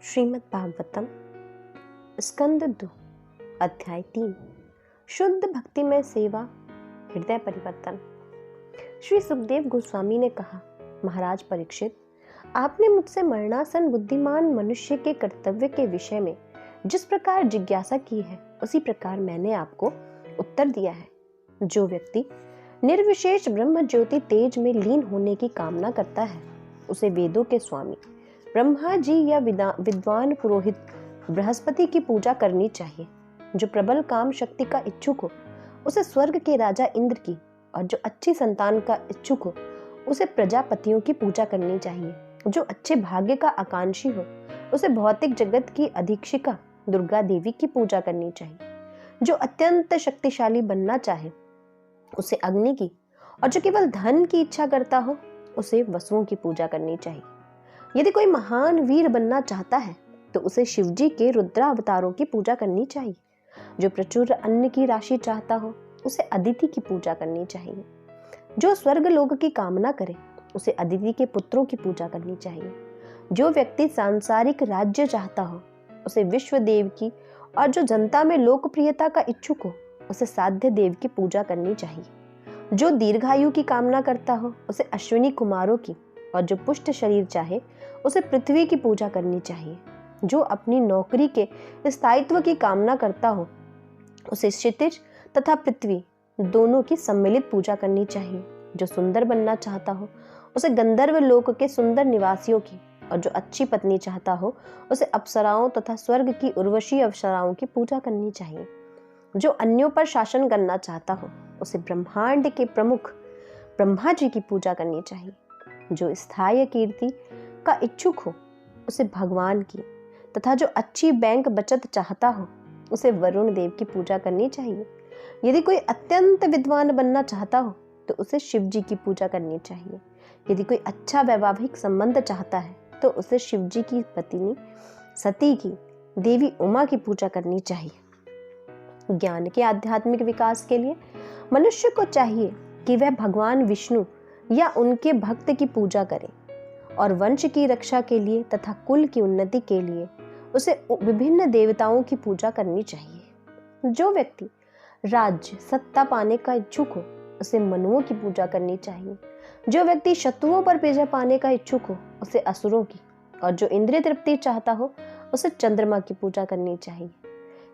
श्रीमद् भागवतम स्कंद 2 अध्याय 3 शुद्ध भक्तिमय सेवा हृदय परिवर्तन। श्री सुखदेव गोस्वामी ने कहा, महाराज परीक्षित, आपने मुझसे मरणासन बुद्धिमान मनुष्य के कर्तव्य के विषय में जिस प्रकार जिज्ञासा की है, उसी प्रकार मैंने आपको उत्तर दिया है। जो व्यक्ति निर्विशेष ब्रह्म ज्योति तेज में लीन होने की कामना करता है, उसे वेदों के स्वामी ब्रह्मा जी या विद्वान पुरोहित बृहस्पति की पूजा करनी चाहिए। जो प्रबल काम शक्ति का इच्छुक हो, उसे स्वर्ग के राजा इंद्र की, और जो अच्छी संतान का इच्छुक हो, उसे प्रजापतियों की पूजा करनी चाहिए। जो अच्छे भाग्य का आकांक्षी हो, उसे भौतिक जगत की अधीक्षिका दुर्गा देवी की पूजा करनी चाहिए। जो अत्यंत शक्तिशाली बनना चाहे, उसे अग्नि की, और जो केवल धन की इच्छा करता हो, उसे वसुओं की पूजा करनी चाहिए। यदि कोई महान वीर बनना चाहता है, तो उसे शिवजी के रुद्रावतारों की पूजा करनी चाहिए। जो प्रचुर अन्न की राशि चाहता हो, उसे अदिति की पूजा करनी चाहिए। जो स्वर्ग लोक की कामना करे, उसे अदिति के पुत्रों की पूजा करनी चाहिए। जो व्यक्ति सांसारिक राज्य चाहता हो, उसे विश्वदेव की, और जो जनता में लोकप्रियता का इच्छुक हो, उसे साध्य देव की पूजा करनी चाहिए। जो दीर्घायु की कामना करता हो, उसे अश्विनी कुमारों की, और जो पुष्ट शरीर चाहे, उसे पृथ्वी की पूजा करनी चाहिए। जो अपनी नौकरी के स्थायित्व की कामना करता हो, उसे क्षितिज तथा पृथ्वी दोनों की सम्मिलित पूजा करनी चाहिए। जो सुंदर बनना चाहता हो, उसे गंधर्व लोक के सुंदर निवासियों की, और जो अच्छी पत्नी चाहता हो, उसे अप्सराओं तथा स्वर्ग की उर्वशी अप्सराओं की पूजा करनी चाहिए। जो अन्यों पर शासन करना चाहता हो, उसे ब्रह्मांड के प्रमुख ब्रह्मा जी की पूजा करनी चाहिए। जो स्थायी कीर्ति का इच्छुक हो, उसे भगवान की, तथा जो अच्छी बैंक बचत चाहता हो, उसे वरुण देव की पूजा करनी चाहिए। यदि कोई अत्यंत विद्वान बनना चाहता हो, तो उसे शिव जी की पूजा करनी चाहिए। यदि कोई अच्छा वैवाहिक संबंध चाहता है, तो उसे शिव जी की पत्नी सती की, देवी उमा की पूजा करनी चाहिए। ज्ञान के आध्यात्मिक विकास के लिए मनुष्य को चाहिए कि वह भगवान विष्णु या उनके भक्त की पूजा करे, और वंश की रक्षा के लिए तथा कुल की उन्नति के लिए उसे विभिन्न देवताओं की पूजा करनी चाहिए। जो व्यक्ति राज्य सत्ता पाने का इच्छुक हो, उसे मनुओं की पूजा करनी चाहिए। जो व्यक्ति शत्रुओं पर विजय पाने का इच्छुक हो, उसे असुरों की, और जो इंद्रिय तृप्ति चाहता हो, उसे चंद्रमा की पूजा करनी चाहिए।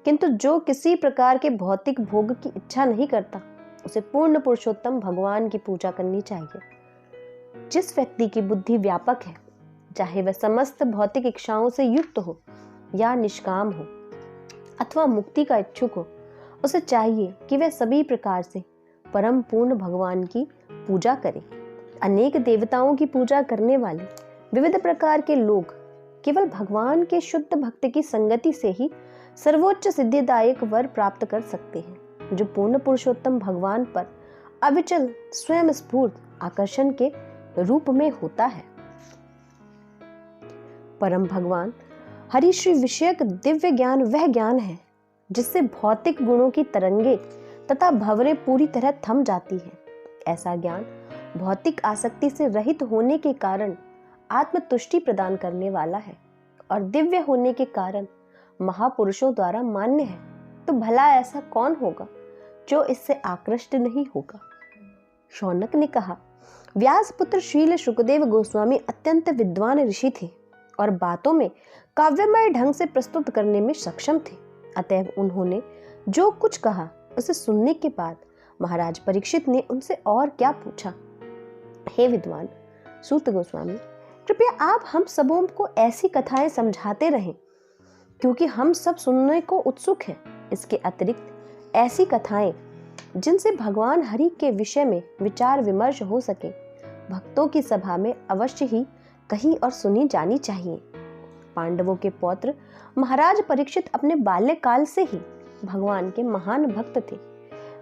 किंतु जो किसी प्रकार के भौतिक भोग की इच्छा नहीं करता, उसे पूर्ण पुरुषोत्तम भगवान की पूजा करनी चाहिए। जिस व्यक्ति की बुद्धि व्यापक है, चाहे वह समस्त भौतिक इच्छाओं से युक्त हो या निष्काम हो, अथवा मुक्ति का इच्छुक हो, उसे चाहिए कि वह सभी प्रकार से परम पूर्ण भगवान की पूजा करे। अनेक देवताओं की पूजा करने वाले विविध प्रकार के लोग केवल भगवान के शुद्ध भक्त की संगति से ही सर्वोच्च सिद्धिदायक वर प्राप्त कर सकते हैं। जो पूर्ण पुरुषोत्तम भगवान पर अविचल स्वयं स्फूर्त आकर्षण के रूप में होता है। परम भगवान हरि श्री विषयक दिव्य ज्ञान वह ज्ञान है जिससे भौतिक गुणों की तरंगे तथा भंवरें पूरी तरह थम जाती है। ऐसा ज्ञान भौतिक आसक्ति से रहित होने के कारण आत्मतुष्टि प्रदान करने वाला है, और दिव्य होने के कारण महापुरुषों द्वारा मान्य है। तो भला ऐसा कौन होगा जो इससे आकृष्ट नहीं होगा। शौनक ने कहा, व्यास पुत्र शील शुकदेव गोस्वामी अत्यंत विद्वान ऋषि थे, और बातों में काव्यमय ढंग से प्रस्तुत करने में सक्षम थे। अतएव उन्होंने जो कुछ कहा, उसे सुनने के बाद महाराज परीक्षित ने उनसे और क्या पूछा। हे विद्वान सूत गोस्वामी, कृपया आप हम सबों को ऐसी कथाएं समझाते रहें, क्योंकि हम सब सुनने को उत्सुक हैं। इसके अतिरिक्त ऐसी कथाएं जिनसे भगवान हरि के विषय में विचार विमर्श हो सके, भक्तों की सभा में अवश्य ही कहीं और सुनी जानी चाहिए। पांडवों के पौत्र महाराज परीक्षित अपने बाल्यकाल से ही भगवान के महान भक्त थे।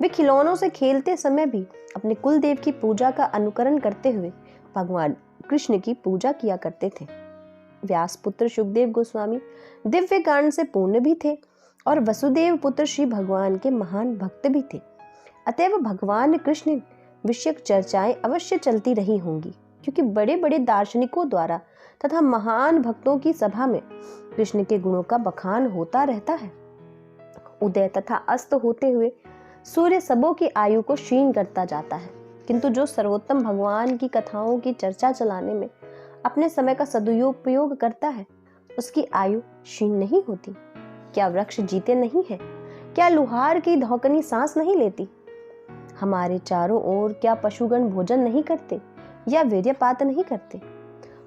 वे खिलौनों से खेलते समय भी अपने कुलदेव की पूजा का अनुकरण करते हुए भगवान कृष्ण की पूजा किया करते थे। व्यास पुत्र शुकदेव गोस्वामी दिव्य ज्ञान से पूर्ण भी थे, और वसुदेव पुत्र श्री भगवान के महान भक्त भी थे। अतएव भगवान कृष्ण विषयक चर्चाएं अवश्य चलती रही होंगी, क्योंकि बड़े बड़े दार्शनिकों द्वारा तथा महान भक्तों की सभा में कृष्ण के गुणों का बखान होता रहता है। उदय तथा अस्त होते हुए सूर्य सबों की आयु को क्षीण करता जाता है, किंतु जो सर्वोत्तम भगवान की कथाओं की चर्चा चलाने में अपने समय का सदुपयोग करता है, उसकी आयु क्षीण नहीं होती। क्या वृक्ष जीते नहीं है? क्या लुहार की धौकनी सांस नहीं लेती? हमारे चारों ओर क्या पशुगण भोजन नहीं करते या वीर्यपात नहीं करते?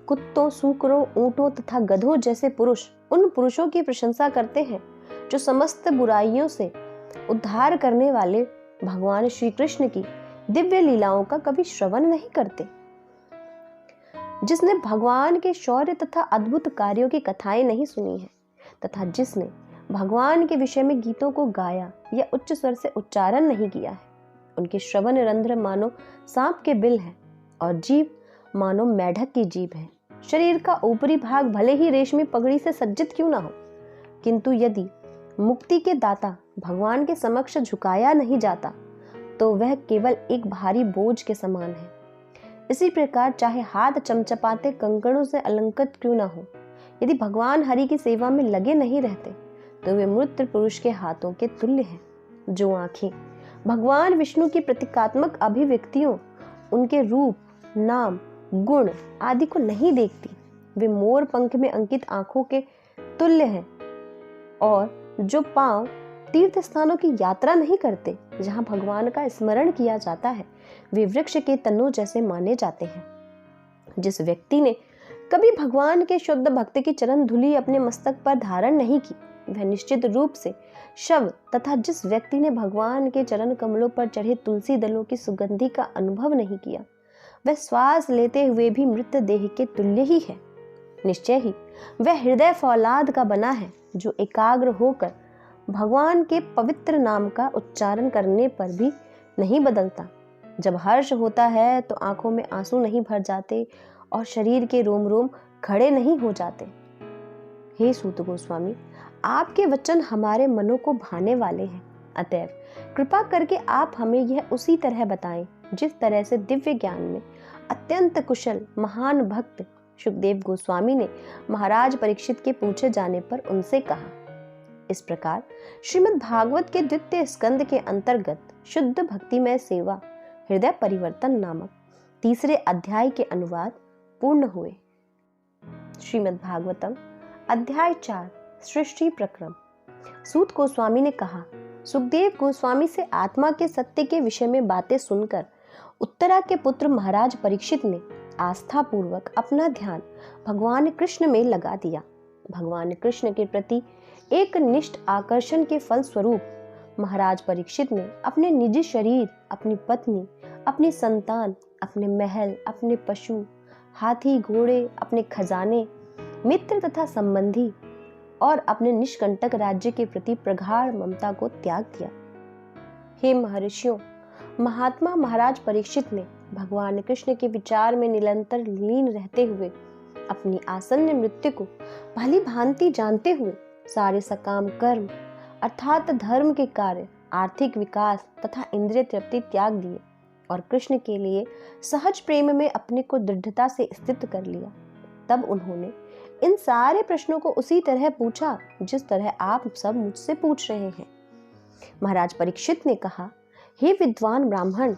कुत्तों, सूकरों, ऊंटों तथा गधों जैसे पुरुष उन पुरुषों की प्रशंसा करते हैं जो समस्त बुराइयों से उद्धार करने वाले भगवान श्री कृष्ण की दिव्य लीलाओं का कभी श्रवण नहीं करते। जिसने भगवान के शौर्य तथा अद्भुत कार्यों की कथाएं नहीं सुनी है तथा जिसने भगवान के विषय में गीतों को गाया या उच्च स्वर से उच्चारण नहीं किया है, उनके श्रवण रंध्र मानो सांप के बिल है और जीभ मानो मेढक की जीभ है। शरीर का ऊपरी भाग भले ही रेशमी पगड़ी से सज्जित क्यों ना हो, किंतु यदि मुक्ति के दाता भगवान के समक्ष झुकाया नहीं जाता तो वह केवल एक भारी बोझ के समान है। इसी प्रकार चाहे हाथ चमचपाते कंकड़ों से अलंकृत क्यों ना हो, यदि भगवान हरि की सेवा में लगे नहीं रहते तो वे मृत पुरुष के हाथों के तुल्य हैं। जो आंखें भगवान विष्णु की प्रतीकात्मक अभिव्यक्तियों, उनके रूप, नाम, गुण आदि को नहीं देखती, वे मोर पंख में अंकित आंखों के तुल्य हैं। और जो पांव तीर्थ स्थानों की यात्रा नहीं करते जहां भगवान का स्मरण किया जाता है, वे वृक्ष के तनों जैसे माने जाते हैं। जिस व्यक्ति ने कभी भगवान के शुद्ध भक्त की चरण धूलि अपने मस्तक पर धारण नहीं की, वह निश्चित रूप से शव, तथा जिस व्यक्ति ने भगवान के चरण कमलों पर चढ़े तुलसी दलों की सुगंधि का अनुभव नहीं किया, वह श्वास लेते हुए भी मृत देह के तुल्य ही है। निश्चय ही वह हृदय फौलाद का बना है जो एकाग्र होकर भगवान के पवित्र नाम का उच्चारण करने पर भी नहीं बदलता। जब हर्ष होता है तो आंखों में आंसू नहीं भर जाते और शरीर के रोम रोम खड़े नहीं हो जाते। हे सूत गोस्वामी, आपके वचन हमारे मनों को भाने वाले हैं, अतएव कृपा करके आप हमें यह उसी तरह बताएं जिस तरह से दिव्य ज्ञान में अत्यंत कुशल महान भक्त सुखदेव गोस्वामी ने महाराज परीक्षित के पूछे जाने पर उनसे कहा। इस प्रकार श्रीमद् भागवत के द्वितीय स्कंद के अंतर्गत शुद्ध भक्तिमय सेवा हृदय परिवर्तन नामक तीसरे अध्याय के अनुवाद पूर्ण हुए। श्रीमद् भागवतम अध्याय 4 सृष्टि प्रक्रम। सूत गोस्वामी ने कहा, सुखदेव गोस्वामी से आत्मा के सत्य के विषय में बातें सुनकर उत्तरा के पुत्र महाराज परीक्षित ने आस्था पूर्वक अपना ध्यान भगवान कृष्ण में लगा दिया। भगवान कृष्ण के प्रति एक निष्ठ आकर्षण के फल स्वरूप महाराज परीक्षित ने अपने निजी शरीर, अपनी पत्नी, अपनी संतान, अपने महल, अपने पशु, हाथी, घोड़े, अपने खजाने, मित्र तथा संबंधी और अपने निष्कंटक राज्य के प्रति प्रगाढ़ ममता को त्याग दिया। हे महर्षियों, महात्मा महाराज परीक्षित ने भगवान कृष्ण के विचार में निरंतर लीन रहते हुए अपनी आसन्न मृत्यु को भली भांति जानते हुए सारे सकाम कर्म अर्थात धर्म के कार्य, आर्थिक विकास तथा इंद्रिय तृप्ति त्याग दिए और कृष्ण के लिए सहज प्रेम में अपने को दृढ़ता से स्थित कर लिया। तब उन्होंने इन सारे प्रश्नों को उसी तरह पूछा जिस तरह आप सब मुझसे पूछ रहे हैं। महाराज परीक्षित ने कहा, हे विद्वान ब्राह्मण,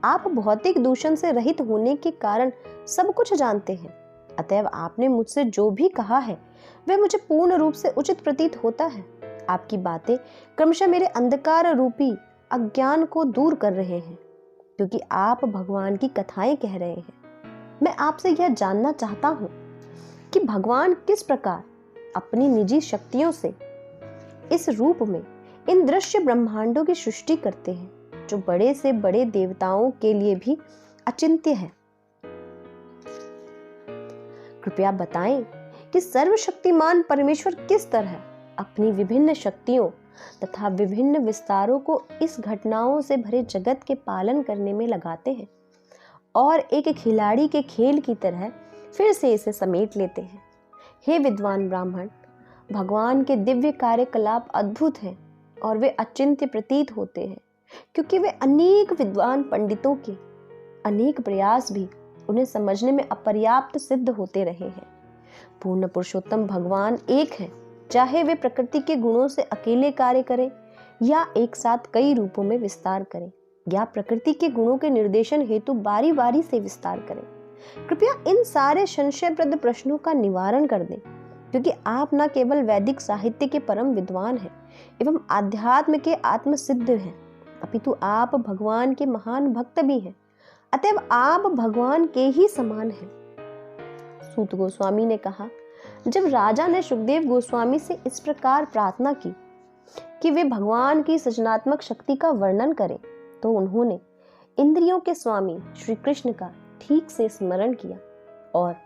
आप भौतिक दूषण से रहित होने के कारण सब कुछ जानते हैं, अतएव आपने मुझसे जो भी कहा है वह मुझे पूर्ण रूप से उचित प्रतीत होता है। आपकी बातें क्रमशः मेरे अंधकार रूपी अज्ञान को दूर कर रहे हैं, क्योंकि आप भगवान की कथाएं कह रहे हैं। मैं आपसे यह जानना चाहता हूं कि भगवान किस प्रकार अपनी निजी शक्तियों से इस रूप में इन दृश्य ब्रह्मांडों की सृष्टि करते हैं, जो बड़े से बड़े देवताओं के लिए भी अचिंत्य है। कृपया बताएं कि सर्वशक्तिमान परमेश्वर किस तरह अपनी विभिन्न शक्तियों तथा विभिन्न विस्तारों को इस घटनाओं से भरे जगत के पालन करने में लगाते हैं और एक खिलाड़ी के खेल की तरह फिर से इसे समेट लेते हैं। हे विद्वान ब्राह्मण, भगवान के दिव्य कार्यकलाप अद्भुत हैं और वे अचिंत्य प्रतीत होते हैं, क्योंकि वे अनेक विद्वान पंडितों के अनेक प्रयास भी उन्हें समझने में अपर्याप्त सिद्ध होते रहे हैं। पूर्ण पुरुषोत्तम भगवान एक है, चाहे वे प्रकृति के गुणों से अकेले कार्य करें या एक साथ कई रूपों में विस्तार करें, या प्रकृति के गुणों के निर्देशन हेतु बारी बारी से विस्तार करें। कृपया इन सारे संशयप्रद प्रश्नों का निवारण कर दें, क्योंकि आप न केवल वैदिक साहित्य के परम विद्वान हैं एवं आध्यात्म के आत्मसिद्ध हैं, अपितु आप भगवान के महान भक्त भी हैं। अतएव आप भगवान के ही समान हैं। सूत गोस्वामी ने कहा, जब राजा ने सुखदेव गोस्वामी से इस प्रकार प्रार्थना की कि वे भगवान की सृजनात्मक शक्ति का वर्णन करें, तो उन्होंने इंद्रियों के स्वामी श्री कृष्ण का ठीक से स्मरण किया और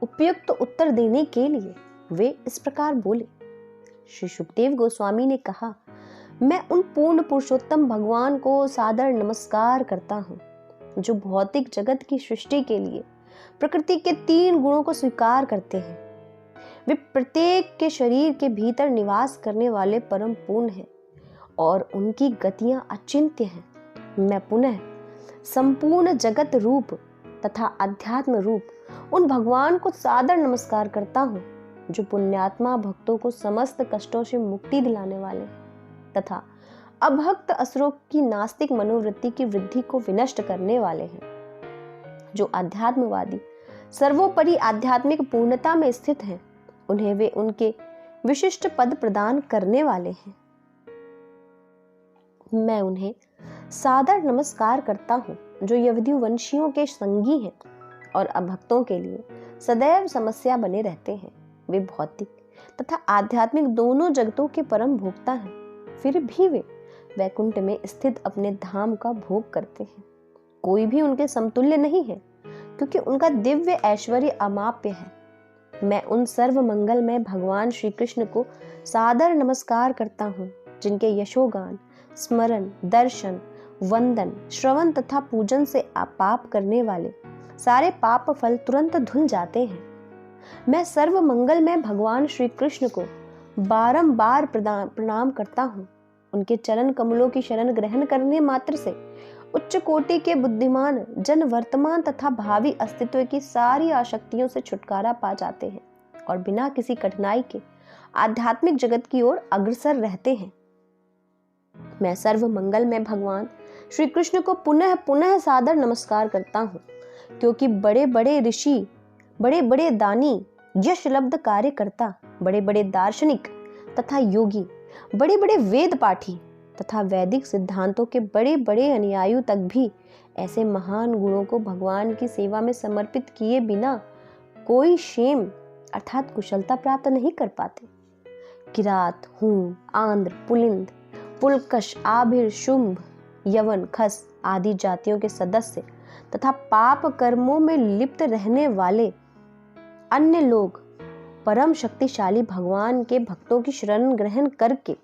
उपयुक्त उत्तर देने के लिए वे इस प्रकार बोले। श्री सुखदेव गोस्वामी ने कहा, मैं उन पूर्ण पुरुषोत्तम भगवान को सादर नमस्कार करता हूँ, जो भौतिक जगत की सृष्टि के लिए प्रकृति के 3 गुणों को स्वीकार करते हैं। वे प्रत्येक के शरीर के भीतर निवास करने वाले परम पूर्ण हैं और उनकी गतियां अचिंत्य हैं। मैं पुनः संपूर्ण जगत रूप तथा अध्यात्म रूप उन भगवान को सादर नमस्कार करता हूँ, जो पुण्यात्मा भक्तों को समस्त कष्टों से मुक्ति दिलाने वाले हैं तथा अभक्त असुरों की नास्तिक मनोवृत्ति की वृद्धि को विनष्ट करने वाले हैं, जो अध्यात्मवादी सर्वोपरि आध्यात्मिक पूर्णता में स्थित हैं। उन्हें वे उनके विशिष्ट पद प्रदान करने वाले हैं। मैं उन्हें सादर नमस्कार करता हूँ, जो यवदुवंशियों के संगी हैं और अभक्तों के लिए सदैव समस्या बने रहते हैं। वे भौतिक तथा आध्यात्मिक दोनों जगतों के परम भोक्ता हैं, फिर भी वे वैकुंठ में स्थित अपने धाम का भोग करते हैं। कोई भी उनके समतुल्य नहीं है, क्योंकि उनका दिव्य ऐश्वर्य अमाप्य है। मैं उन सर्व मंगलमय भगवान श्री कृष्ण को सादर नमस्कार करता हूँ, जिनके यशोगान, स्मरण, दर्शन, वंदन, श्रवण तथा पूजन से पाप करने वाले सारे पाप फल तुरंत धुल जाते हैं। मैं सर्व मंगलमय भगवान श्री कृष्ण को बारंबार प्रणाम करता हूँ। उनके चरण कमलों की शरण ग्रहण करने मात्र से उच्च कोटि के बुद्धिमान जन वर्तमान तथा भावी अस्तित्व की सारी आसक्तियों से छुटकारा पा जाते हैं और बिना किसी कठिनाई के आध्यात्मिक जगत की ओर अग्रसर रहते हैं। मैं सर्व मंगल में भगवान श्री कृष्ण को पुनः पुनः सादर नमस्कार करता हूँ, क्योंकि बड़े बड़े ऋषि, बड़े बड़े दानी, यशलब्ध कार्यकर्ता, बड़े बड़े दार्शनिक तथा योगी, बड़े बड़े वेद पाठी तथा वैदिक सिद्धांतों के बड़े बड़े अनुयायियों तक भी ऐसे महान गुणों को भगवान की सेवा में समर्पित किए बिना कोई क्षेम अर्थात कुशलता प्राप्त नहीं कर पाते। किरात, हूण, आंध्र, पुलिंद, पुलकश, आभिर, शुंभ, यवन, खस आदि जातियों के सदस्य तथा पाप कर्मों में लिप्त रहने वाले अन्य लोग परम शक्तिशाली भगवान के भक्तों की शरण ग्रहण करके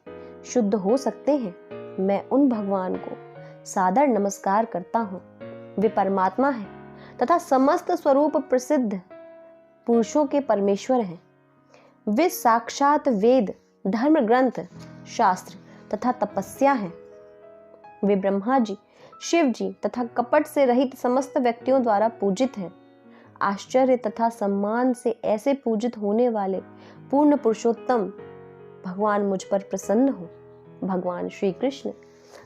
शुद्ध हो सकते हैं। मैं उन भगवान को सादर नमस्कार करता हूँ। वे परमात्मा हैं तथा समस्त स्वरूप प्रसिद्ध पुरुषों के परमेश्वर हैं। वे साक्षात वेद, धर्म ग्रंथ, शास्त्र तथा तपस्या हैं। वे ब्रह्मा जी, शिव जी तथा कपट से रहित समस्त व्यक्तियों द्वारा पूजित हैं। आश्चर्य तथा सम्मान से ऐसे पूजित होने वाले पूर्ण पुरुषोत्तम भगवान मुझ पर प्रसन्न हो। भगवान श्री कृष्ण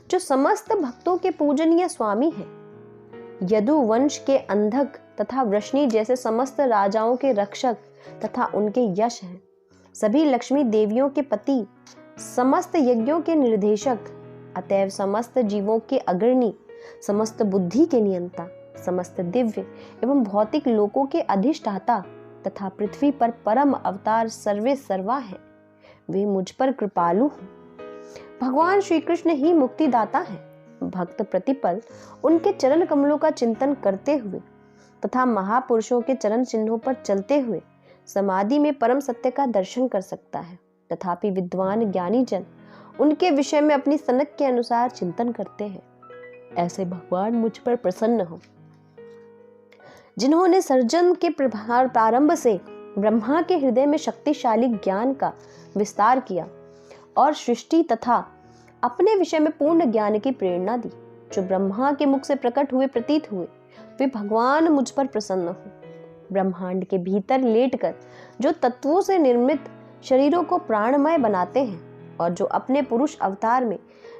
जो समस्त भक्तों के पूजनीय स्वामी हैं, यदुवंश के अंधक तथा वृष्णि जैसे समस्त राजाओं के रक्षक तथा उनके यश हैं, सभी लक्ष्मी देवियों के पति, समस्त यज्ञों के निर्देशक, अतएव समस्त जीवों के अग्रणी, समस्त बुद्धि के नियंता, समस्त दिव्य एवं भौतिक लोकों के अधिष्ठाता तथा पृथ्वी पर परम अवतार सर्वे सर्वा है। वे मुझ पर कृपालु हैं। भगवान श्री कृष्ण ही मुक्तिदाता है। भक्त प्रतिपल उनके चरण कमलों का चिंतन करते हुए तथा महापुरुषों के चरण चिन्हों पर चलते हुए समाधि में परम सत्य का दर्शन कर सकता है। तथापि विद्वान ज्ञानी जन उनके विषय में अपनी सनक के अनुसार चिंतन करते हैं। ऐसे भगवान मुझ पर प्रसन्न हो, जिन्होंने सर्जन के प्रारंभ से ब्रह्मा के हृदय में शक्तिशाली ज्ञान का विस्तार किया और सृष्टि तथा अपने विषय में पूर्ण ज्ञान की प्रेरणा दी, जो ब्रह्मा के मुख से प्रकट हुए प्रतीत हुए, वे भगवान मुझ पर प्रसन्न हो। ब्रह्मांड के भीतर लेटकर जो तत्वों से निर्मित शरीरों को प्राणमय बनाते हैं और जो अपने पुरुष अवतार में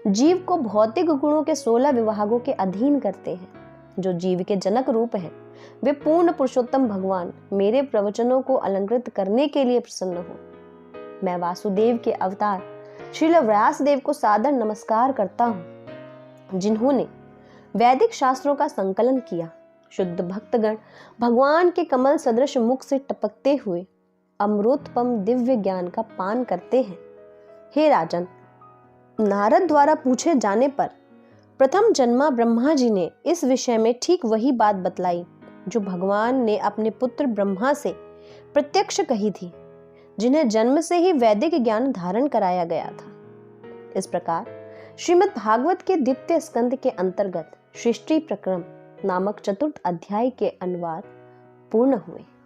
जीव को भौतिक गुणों के 16 विभागों के अधीन करते हैं, जो जीव के जनक रूप हैं, वे पूर्ण पुरुषोत्तम भगवान मेरे प्रवचनों को अलंकृत करने के लिए प्रसन्न हो। मैं वासुदेव के अवतार श्रील व्यासदेव को सादर नमस्कार करता हूँ, जिन्होंने वैदिक शास्त्रों का संकलन किया। शुद्ध भक्तगण भगवान के कमल सदृश मुख से टपकते हुए अमृतपम दिव्य ज्ञान का पान करते हैं। हे राजन, नारद द्वारा पूछे जाने पर प्रथम जन्मा ब्रह्मा जी ने इस विषय में ठीक वही बात बतलाई जो भगवान ने अपने पुत्र ब्रह्मा से प्रत्यक्ष कही थी, जिन्हें जन्म से ही वैदिक ज्ञान धारण कराया गया था। इस प्रकार श्रीमद् भागवत के द्वितीय स्कंद के अंतर्गत सृष्टि प्रक्रम नामक चतुर्थ अध्याय के अनुवाद पूर्ण हुए।